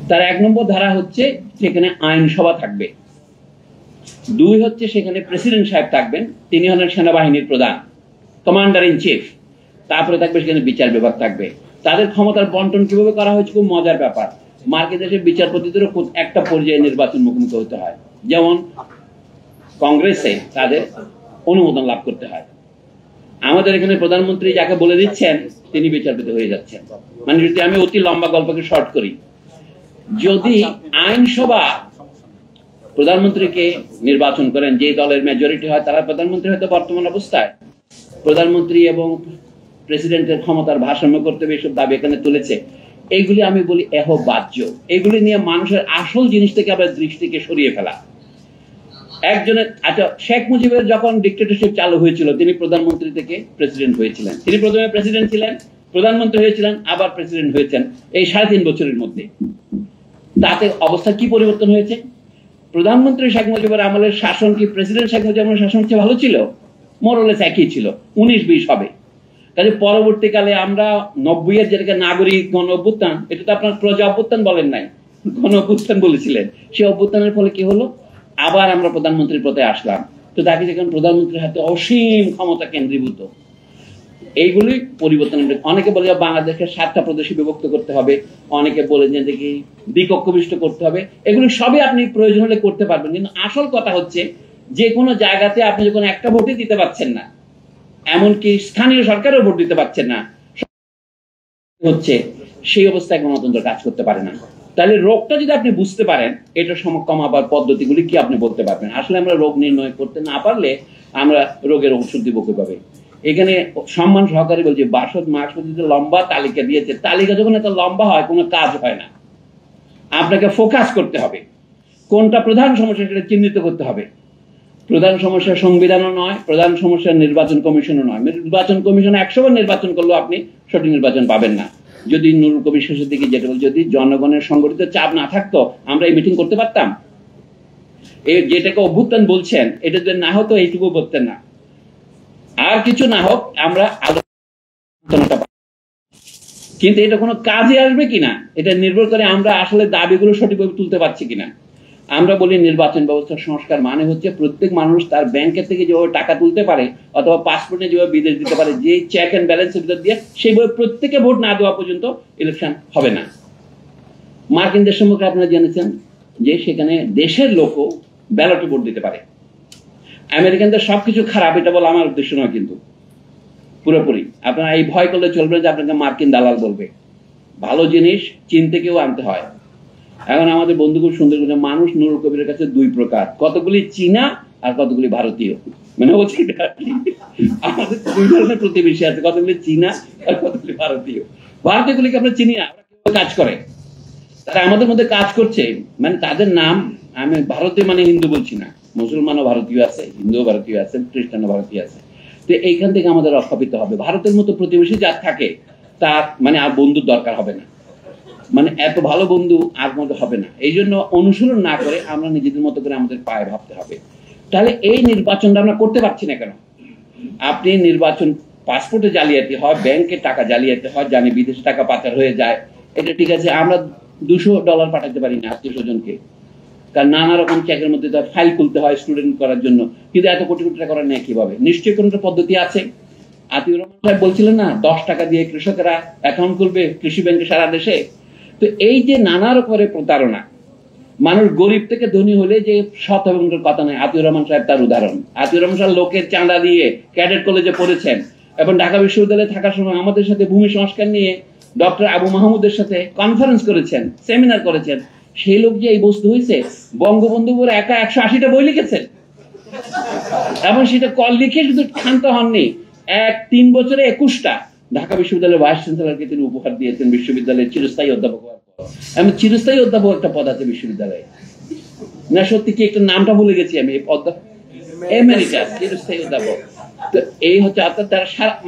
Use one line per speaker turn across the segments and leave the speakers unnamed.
তার 1 নম্বর ধারা হচ্ছে সেখানে আইনসভা থাকবে, 2 হচ্ছে সেখানে প্রেসিডেন্ট সাহেব থাকবেন, তিনি হলেন সেনাবাহিনীর প্রধান, কমান্ডার ইন চিফ। তারপরে থাকবে সেখানে বিচার বিভাগ থাকবে। তাদের ক্ষমতার বন্টন কিভাবে করা হয়েছে খুব মজার ব্যাপার। মার্কিন দেশের বিচারপতিদেরও একটা পর্যায়ে নির্বাচন মুখোমুখি হতে হয়, যেমন কংগ্রেসে তাদের অনুমোদন লাভ করতে হয়। আমাদের এখানে প্রধানমন্ত্রী যাকে বলে দিচ্ছেন তিনি বিচারপতি হয়ে যাচ্ছেন। মানে যদি আমি অতি লম্বা গল্পকে শর্ট করি, যদি আইনসভা প্রধানমন্ত্রীকে নির্বাচন করেন, যে দলের মেজরিটি হয় তারা প্রধানমন্ত্রী হয়তো বর্তমান অবস্থায় প্রধানমন্ত্রী এবং প্রেসিডেন্টের ক্ষমতার ভারসাম্য করতে হবে, এসব দাবি এখানে তুলেছে। এইগুলি আমি বলি বাহ্য। এগুলি নিয়ে মানুষের আসল জিনিস থেকে আবার দৃষ্টিকে সরিয়ে ফেলা। একজনের আচ্ছা, শেখ মুজিবের যখন ডিক্টেটরশিপ চালু হয়েছিল তিনি প্রধানমন্ত্রী থেকে প্রেসিডেন্ট হয়েছিলেন। তিনি প্রথমে প্রেসিডেন্ট ছিলেন, প্রধানমন্ত্রী হয়েছিলেন, আবার প্রেসিডেন্ট হয়েছেন এই 3.5 বছরের মধ্যে। তাতে অবস্থা কি পরিবর্তন হয়েছে? প্রধানমন্ত্রী শেখ মুজিবের আমলের শাসন কি প্রেসিডেন্ট শেখ মুজিবের শাসন চেয়ে ভালো ছিল? মোরলেস একই ছিল, 19-20 হবে। কাজে পরবর্তীকালে আমরা 90-এর যেটাকে নাগরিক গণ অভ্যুত্থান, এটা তো আপনার প্রজা অভ্যুত্থান বলেন নাই, গণ অভ্যুত্থান বলেছিলেন। সেই অভ্যুত্থানের ফলে কি হলো? আবার আমরা প্রধানমন্ত্রীর পথে আসলাম। তো দেখি যেখানে প্রধানমন্ত্রীর হাতে অসীম ক্ষমতা কেন্দ্রীভূত। এইগুলি পরিবর্তন। অনেকে বলে বাংলাদেশকে 7টা প্রদেশে বিভক্ত করতে হবে, অনেকে বলে যে দেখি দ্বিকক্ষবিষ্ট করতে হবে। এগুলি সবই আপনি প্রয়োজন হলে করতে পারবেন, কিন্তু আসল কথা হচ্ছে যে কোনো জায়গাতে আপনি যখন একটা ভোটই দিতে পারছেন না, এমনকি স্থানীয় সরকারও ভোট দিতে পারছেন না হচ্ছে, সেই অবস্থায় গণতন্ত্র কাজ করতে পারে না। তাহলে রোগটা যদি আপনি বুঝতে পারেন, এটা কমাবার পদ্ধতিগুলি কি আপনি বলতে পারবেন। আসলে আমরা রোগ নির্ণয় করতে না পারলে আমরা রোগের ওষুধ দিব কিভাবে? এখানে সম্মান সহকারে বলছি, বাসদ মার্কসবাদীদের লম্বা তালিকা দিয়েছে। তালিকা যখন এত লম্বা হয় কোনো কাজ হয় না। আপনাকে ফোকাস করতে হবে, কোনটা প্রধান সমস্যা সেটা চিহ্নিত করতে হবে। প্রধান সমস্যা সংবিধানও নয়, প্রধান সমস্যা নির্বাচন কমিশনও নয়। নির্বাচন কমিশন 100 বার নির্বাচন করলেও আপনি সঠিক নির্বাচন পাবেন না। যদি নুরুল কবির শেষের দিকে যেটা বল, যদি জনগণের সংগঠিত চাপ না থাকতো আমরা এই মিটিং করতে পারতাম? এই যেটাকে অভ্যুত্থান বলছেন, এটা যদি না হতো এইটুকু বলতেন না। আর কিছু না হোক আমরা আলোচনাটা, কিন্তু এটা কোনো কাজে আসবে কিনা এটা নির্ভর করে আমরা আসলে দাবিগুলো সঠিকভাবে তুলতে পারছি কিনা। আমরা বলি নির্বাচন ব্যবস্থার সংস্কার মানে হচ্ছে প্রত্যেক মানুষ তার ব্যাংকের থেকে যেভাবে টাকা তুলতে পারে অথবা পাসপোর্টে যেভাবে বিদেশ দিতে পারে, যে চেক এন্ড ব্যালেন্সের ভিতর দিয়ে সেইভাবে প্রত্যেকে ভোট না দেওয়া পর্যন্ত ইলেকশন হবে না। মার্কিন দেশ সম্পর্কে আপনারা জেনেছেন যে সেখানে দেশের লোকও ব্যালটে ভোট দিতে পারে। আমেরিকানদের সবকিছু খারাপ এটা বলা আমার উদ্দেশ্য নয়, কিন্তু পুরোপুরি আপনারা এই ভয় করলে চলবে যে আপনাকে মার্কিন দালাল বলবে। ভালো জিনিস চিনতে কেউ আনতে হয়। এখন আমাদের বন্ধু খুব সুন্দর করে, মানুষ নুরুল কবিরের কাছে 2 প্রকার, কতগুলি চীনা আর কতগুলি ভারতীয়। মানে হচ্ছে আমাদের 2 ধরনের প্রতিবেশী আছে, কতগুলি চীনা আর কতগুলি ভারতীয়। ভারতীয়গুলিকে আমরা চিনি না, ওরা কাজ করে, তারা আমাদের মধ্যে কাজ করছে। মানে তাদের নাম, আমি ভারতীয় মানে হিন্দু বলছি না, মুসলমানও ভারতীয় আছে, হিন্দুও ভারতীয় আছে, খ্রিস্টানও ভারতীয় আছে। তো এইখান থেকে আমাদের রক্ষা পেতে হবে। ভারতের মতো প্রতিবেশী যার থাকে তার মানে আর বন্ধুর দরকার হবে না, মানে এত ভালো বন্ধু আর মতো হবে না। এই জন্য অনুসরণ না করে আমরা নিজেদের মতো করে আমাদের পায়ে ভাবতে হবে। তাহলে এই নির্বাচনটা আমরা করতে পারছি না কেন? আপনি নির্বাচন, পাসপোর্টে জালিয়াতি হয়, ব্যাংকে টাকা জালিয়াতি হয়, জানি বিদেশে টাকা পাচার হয়ে যায়, এটা ঠিক আছে। আমরা $200 পাঠাতে পারি না আত্মীয় স্বজনকে, কারণ নানা রকম চেকের মধ্যে ফাইল খুলতে হয় স্টুডেন্ট করার জন্য, কিন্তু এত কোটি কোটি টাকা করা নেয় কিভাবে? নিশ্চয়ই কোনো পদ্ধতি আছে। আতিউর রহমান সাহেব বলছিলেন না, 10 টাকা দিয়ে কৃষকেরা অ্যাকাউন্ট খুলবে কৃষি ব্যাংকে সারা দেশে। তো এই যে নানা রকমের প্রতারণা, মানুষ গরিব থেকে ধনী হলে যে সৎ এবং কথা নয়। আতিউর রহমান সাহেব তার উদাহরণ। আতিউর রহমান সাহেব লোকের চাঁদা দিয়ে ক্যাডেট কলেজে পড়েছেন এবং ঢাকা বিশ্ববিদ্যালয়ে থাকার সময় আমাদের সাথে ভূমি সংস্কার নিয়ে ডক্টর আবু মাহমুদের সাথে কনফারেন্স করেছেন, সেমিনার করেছেন। সেই লোক যে এই বস্তু হয়েছে, বঙ্গবন্ধু বলে একা 180টা বই লিখেছেন এবং সেটা কল লিখে শুধু ক্ষান্ত হননি, 3 বছরে 21টা ঢাকা বিশ্ববিদ্যালয়ের ভাইস চ্যান্সেলরকে তিনি উপহার দিয়েছেন বিশ্ববিদ্যালয়ের চিরস্থায়ী অধ্যাপক হওয়ার পর। আমি চিরস্থায়ী অধ্যাপক একটা পদ আছে বিশ্ববিদ্যালয়ে, না সত্যি কি একটা নামটা ভুলে গেছি আমি, এমেরিটাস চিরস্থায়ী অধ্যাপক। তো এই হচ্ছে অর্থাৎ তারা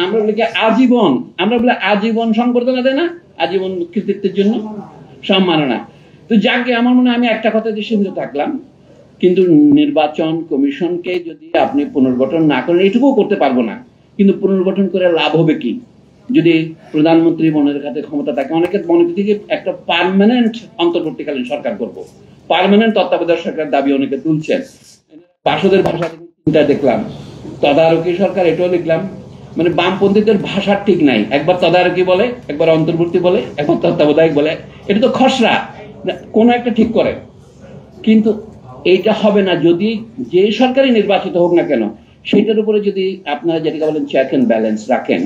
আমরা বলি আজীবন, আমরা বলি আজীবন সংবর্ধনা দেয় না, আজীবন কৃতিত্বের জন্য সম্মাননা। তো যাকে আমার মনে হয় আমি একটা কথাতে সীমিত থাকলাম, কিন্তু নির্বাচন কমিশনকে যদি আপনি পুনর্গঠন না করেন, এটুকুও করতে পারবো না, কিন্তু পুনর্গঠন করে লাভ হবে কি? যদি প্রধানমন্ত্রী মনের কাছে ক্ষমতা থাকে, অনেকে মনে থেকে একটা পার্মানেন্ট অন্তর্বর্তীকালীন সরকার করব, পার্মানেন্ট তত্ত্বাবধায়ক সরকার দাবি অনেকে তুলছেন। বাসদের ভাষা তিনটা দেখলাম, তদারকি সরকার এটাও লিখলাম। মানে বামপন্থীদের ভাষা ঠিক নাই, একবার তদারকি বলে, একবার অন্তর্বর্তী বলে, একবার তত্ত্বাবধায়ক বলে। এটা তো খসড়া, কোন একটা ঠিক করে। কিন্তু এইটা হবে না যদি যে সরকারই নির্বাচিত হোক না কেন সেটার উপরে যদি আপনারা যেটাকে বলেন চেক এন্ড ব্যালেন্স রাখেন,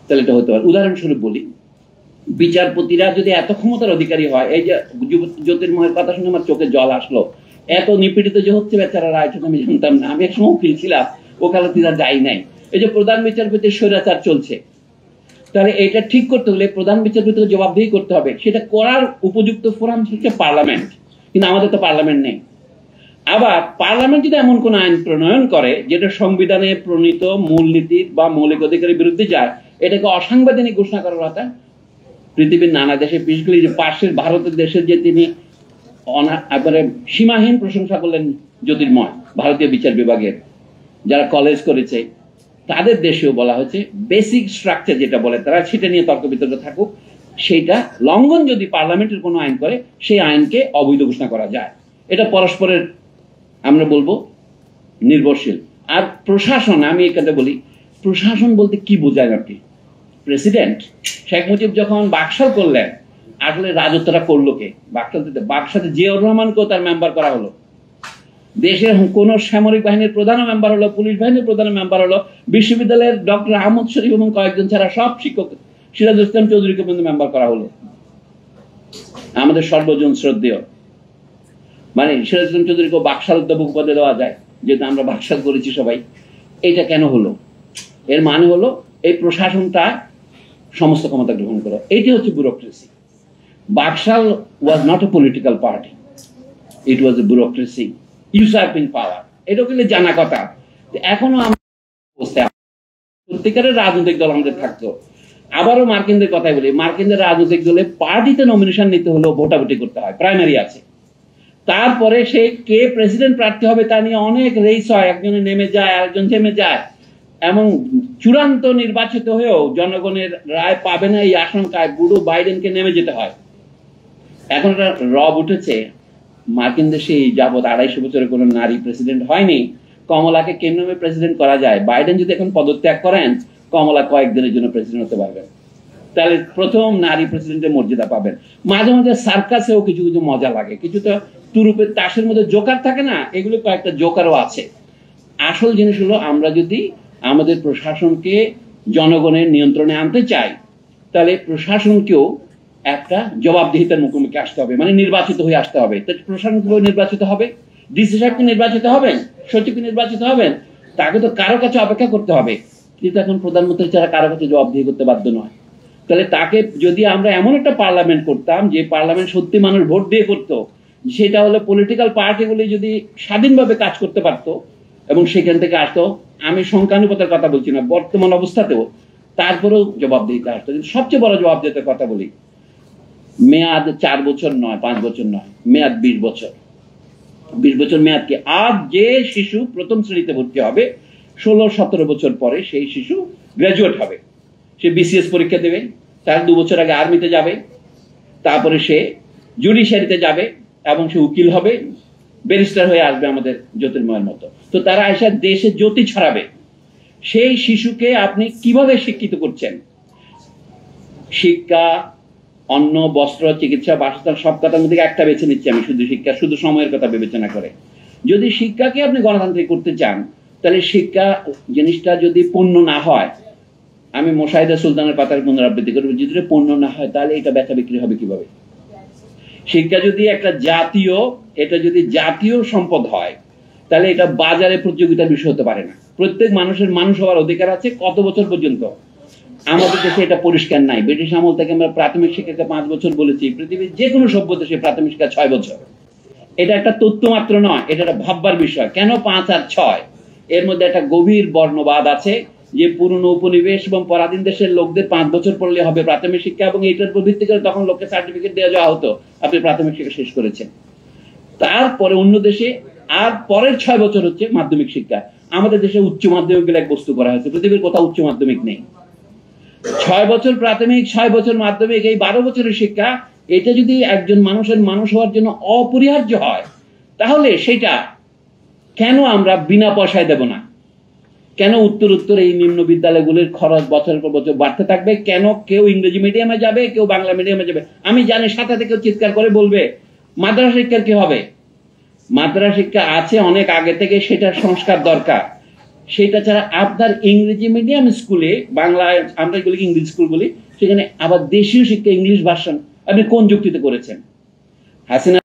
তাহলে এটা হতে পারে। উদাহরণস্বরূপ বলি, বিচারপতিরা যদি এত ক্ষমতার অধিকারী হয়, এই যে জ্যোতির্ময়ের কথা শুনে আমার চোখে জল আসলো, এত নিপীড়িত যে হচ্ছে বেচারা রায়, আমি জানতাম না। আমি একসময় উকিল ছিলাম, ওকালতিরা যাই নাই। এই যে প্রধান বিচারপতির স্বৈরাচার চলছে, তাহলে এটা ঠিক করতে হলে প্রধান বিচারপতিকে জবাবদিহি করতে হবে। সেটা করার উপযুক্ত ফোরাম হচ্ছে পার্লামেন্ট, কিন্তু আমাদের তো পার্লামেন্ট নেই। আবার পার্লামেন্ট যদি এমন কোন আইন প্রণয়ন করে যেটা সংবিধানে প্রণীত মূলনীতির বা মৌলিক অধিকারের বিরুদ্ধে যায়, এটাকে অসাংবিধানিক ঘোষণা করার কথা পৃথিবীর নানা দেশে, বিশেষ করে যে পাশের ভারতের দেশের যে তিনি একবারে সীমাহীন প্রশংসা করলেন জ্যোতির্ময়, ভারতীয় বিচার বিভাগের যারা কলেজ করেছে তাদের দেশেও বলা হয়েছে বেসিক স্ট্রাকচার যেটা বলে তারা, সেটা নিয়ে তর্ক বিতর্ক থাকুক, সেইটা লঙ্ঘন যদি পার্লামেন্টের কোনো আইন করে সেই আইনকে অবৈধ ঘোষণা করা যায়। এটা পরস্পরের আমরা বলবো নির্ভরশীল। আর প্রশাসন, আমি এখানে বলি প্রশাসন বলতে কি বোঝায় আপনি? প্রেসিডেন্ট শেখ মুজিব যখন বাকশাল করলেন, আসলে রাজত্বটা করলো কে? বাকশালে জিয়াউর রহমানকেও তার মেম্বার করা হলো, দেশের কোন সামরিক বাহিনীর প্রধান মেম্বার হলো, পুলিশ বাহিনীর প্রধান মেম্বার হলো, বিশ্ববিদ্যালয়ের ডক্টর আহমদ শরীফ এবং কয়েকজন ছাড়া সব শিক্ষক, সিরাজুল ইসলাম চৌধুরীকে পর্যন্ত মেম্বার করা হলো। আমাদের সর্বজন শ্রদ্ধেয় মানে সিরাজুল ইসলাম চৌধুরীকে বাকশাল অধ্যাপক পদে দেওয়া যায়, যেহেতু আমরা বাকশাল করেছি সবাই। এটা কেন হলো? এর মানে হলো এই প্রশাসনটা সমস্ত ক্ষমতা গ্রহণ করো, এটি হচ্ছে bureaucracy. BAKSAL was not a political party, it was a bureaucracy, usurping power. এটা কিন্তু জানা কথা। এখনো সত্যিকারের রাজনৈতিক দল আমাদের থাকতো। আবারও মার্কিনদের কথাই বলি, মার্কিনদের রাজনৈতিক দলে পার্টিতে নমিনেশন নিতে হলেও ভোটাভুটি করতে হয়, প্রাইমারি আছে। তারপরে সে কে প্রেসিডেন্ট প্রার্থী হবে তা নিয়ে অনেক রেস হয়, একজনে নেমে যায় আরেকজন থেমে যায়, এবং চূড়ান্ত নির্বাচিত হয়েও জনগণের রায় পাবে না এই আশঙ্কায় বুড়ো বাইডেনকে নেমে যেতে হয়। এখন একটা রব উঠেছে, মার্কিন দেশে যাবত 250 বছরে কোনো নারী প্রেসিডেন্ট হয়নি। কমলাকে কেমনে প্রেসিডেন্ট করা যায়? বাইডেন যদি এখন পদত্যাগ করেন, কমলা কয়েকদিনের জন্য প্রেসিডেন্ট হতে পারবেন, তাহলে প্রথম নারী প্রেসিডেন্টের মর্যাদা পাবেন। মাঝে মাঝে সার্কাসেও কিছু কিছু মজা লাগে, কিছু তো তুরুপের তাসের মধ্যে জোকার থাকে না, এগুলো কয়েকটা জোকারও আছে। আসল জিনিস হলো আমরা যদি আমাদের প্রশাসনকে জনগণের নিয়ন্ত্রণে আনতে চাই, তাহলে প্রশাসনকেও একটা জবাবদিহিতার মুখোমুখি আসতে হবে, মানে নির্বাচিত হয়ে আসতে হবে। প্রশাসন কিভাবে নির্বাচিত হবে? ডিসি সাহেব কি নির্বাচিত হবেন? সচিব কি নির্বাচিত হবেন? তাকে তো কারো কাছে অপেক্ষা করতে হবে, কিন্তু এখন প্রধানমন্ত্রী ছাড়া কারো কাছে জবাবদিহি করতে বাধ্য নয়। তাহলে তাকে যদি আমরা এমন একটা পার্লামেন্ট করতাম যে পার্লামেন্ট সত্যি মানুষ ভোট দিয়ে করতো, সেটা হলো পলিটিক্যাল পার্টিগুলি যদি স্বাধীনভাবে কাজ করতে পারতো এবং সেখান থেকে আসতো, আমি সংখ্যানুপাতের কথা বলছি না, বর্তমান অবস্থাতেও তারপরেও জবাবদিহিতা আসতো। কিন্তু সবচেয়ে বড় জবাবদিহিতার কথা বলি, মেয়াদ 4 বছর নয়, 5 বছর নয়, মেয়াদ 20 বছর। 20 বছর মেয়াদ কি? আজ যে শিশু প্রথম শ্রেণীতে ভর্তি হবে, 16-17 বছর পরে সেই শিশু গ্রাজুয়েট হবে, সে বিসিএস পরীক্ষা দেবে, তার 2 বছর আগে আর্মিতে যাবে, তারপরে সে জুডিশিয়ারিতে যাবে এবং সে উকিল হবে, ব্যারিস্টার হয়ে আসবে আমাদের জ্যোতির্ময়ের মতো। তো তারা এসে দেশে জ্যোতি ছড়াবে। সেই শিশুকে আপনি কিভাবে শিক্ষিত করছেন? শিক্ষা, অন্ন, বস্ত্র, চিকিৎসা, বাসস্থান সব কথার মধ্যে একটা বেছে নিচ্ছি আমি, শুধু শিক্ষা, শুধু সময়ের কথা বিবেচনা করে। যদি শিক্ষাকে আপনি গণতান্ত্রিক করতে চান, তাহলে শিক্ষা জিনিসটা যদি পণ্য না হয়, আমি মোশাহিদা সুলতানের পাতার পুনরাবৃত্তি করবো, যদি পণ্য না হয় তাহলে এটা বেচা বিক্রি হবে কিভাবে? শিক্ষা যদি একটা জাতীয়, এটা যদি জাতীয় সম্পদ হয়, তাহলে এটা বাজারে প্রতিযোগিতার বিষয় হতে পারে না। প্রত্যেক মানুষের মানুষ হওয়ার অধিকার আছে। কত বছর পর্যন্ত? আমাদের দেশে এটা পরিষ্কার নাই। ব্রিটিশ আমল থেকে আমরা প্রাথমিক শিক্ষাকে 5 বছর বলেছি, পৃথিবীর যে কোনো সভ্য দেশে প্রাথমিক শিক্ষা 6 বছর। এটা একটা তথ্য মাত্র নয়, এটা একটা ভাববার বিষয়। কেন 5 আর 6? এর মধ্যে একটা গভীর বর্ণবাদ আছে যে পুরনো উপনিবেশ এবং পরাধীন দেশের লোকদের 5 বছর পড়লে হবে প্রাথমিক শিক্ষা, এবং এইটার উপর ভিত্তি করে তখন লোককে সার্টিফিকেট দেওয়া যাওয়া হতো আপনি প্রাথমিক শিক্ষা শেষ করেছেন। তারপরে অন্য দেশে আর পরের 6 বছর হচ্ছে মাধ্যমিক শিক্ষা। আমাদের দেশে উচ্চ মাধ্যমিক বলে এক বস্তু করা হয়েছে, পৃথিবীর কোথাও উচ্চ মাধ্যমিক নেই। 6 বছর প্রাথমিক, 6 বছর মাধ্যমিক, এই 12 বছরের শিক্ষা, এটা যদি একজন মানুষের মানুষ হওয়ার জন্য অপরিহার্য হয়, তাহলে সেটা কেন আমরা বিনা পয়সায় দেব না? কেন উত্তর এই নিম্ন বিদ্যালয়গুলির খরচ বছরের পর বছর বাড়তে থাকবে? কেন কেউ ইংরেজি মিডিয়ামে যাবে, কেউ বাংলা মিডিয়ামে যাবে? আমি জানি সাথে সাথে কেউ চিৎকার করে বলবে মাদ্রাসা শিক্ষার কি হবে? মাদ্রাসা শিক্ষা আছে অনেক আগে থেকে, সেটার সংস্কার দরকার। সেটা ছাড়া আপনার ইংরেজি মিডিয়াম স্কুলে, বাংলায় আমরা এগুলিকে ইংলিশ স্কুল বলি, সেখানে আবার দেশীয় শিক্ষা ইংলিশ ভার্সন আপনি কোন যুক্তিতে করেছেন? হাসিনা